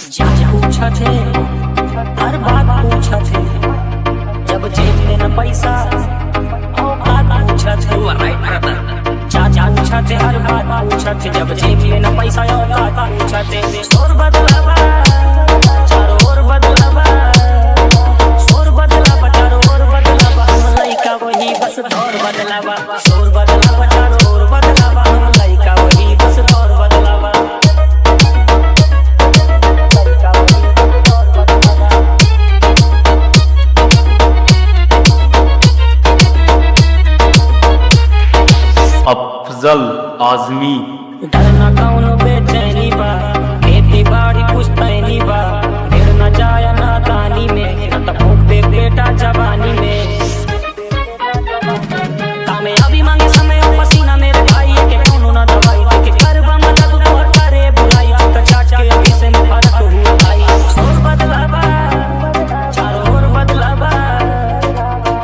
पूछा थे, हर बात पूछा थे, जब जेब में न पैसा औकात पूछा थे। चाचा पूछा थे, हर बात पूछा थे, जब जेब में न पैसा औकात पूछा थे। शोर बदलावा चारों ओर बदलावा, शोर बदलावा चारों ओर बदलावा, हम लइका वही बस दौर बदलावा। शोर बदलावा चारों ओर बदलावा, हम लइका वही बस दौर बदलावा। अफजल आजमी। डरना कौन बेचैनी बा, खेती बाड़ी पुश्तैनी बा, फिर न जाया नादानी में, न त फूंक दे बेटा जवानी में। कामयाबी मांगे समय और पसीना मेरे भाई के, कौनो न दवाई के करबा मदद तो करे बुराई, तो चाच के अभी से न फर्क हुआ भाई। शोर बदलावा चारों ओर बदलावा,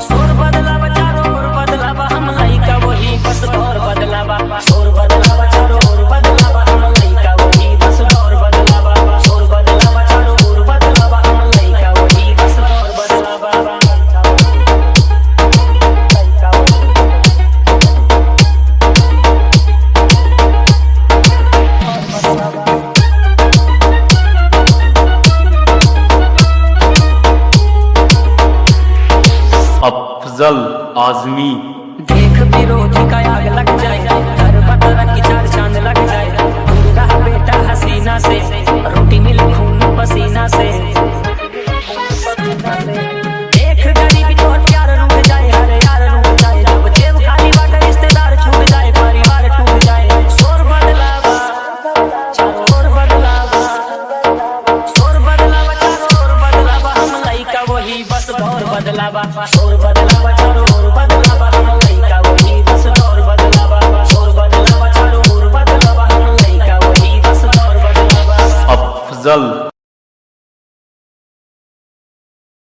शोर बदलावा चारों ओर बदलावा, हम लइका वही बस दौर बदलावा। शोर बदलावा चारों ओर बदलावा, हम लइका वही बस दौर बदलावा। शोर बदलावा चारों ओर बदलावा, हम लइका वही बस दौर बदलावा। अफजल आजमी। देख विरोधी का आग लग जाए, घर बदला की चार चांद लग जाए, दूर रहा बेटा हसीना से, रोटी मिल खून पसीना से। देख गरीबी तो प्यार रुक जाए, हर यार रुक जाए, जब जेब खाली बाटे रिश्तेदार छूट जाए, परिवार टूट जाए। शोर बदलावा चारों ओर बदलावा, शोर बदलावा चारों ओर बदलावा, हम लइका वही बस दौर बदलावा। शोर बदलावा चारों ओर बदलावा, हम लइका वही बस दौर बदलावा। शोर बदलावा चारों ओर बदलावा, हम लइका वही बस दौर बदलावा। अफजल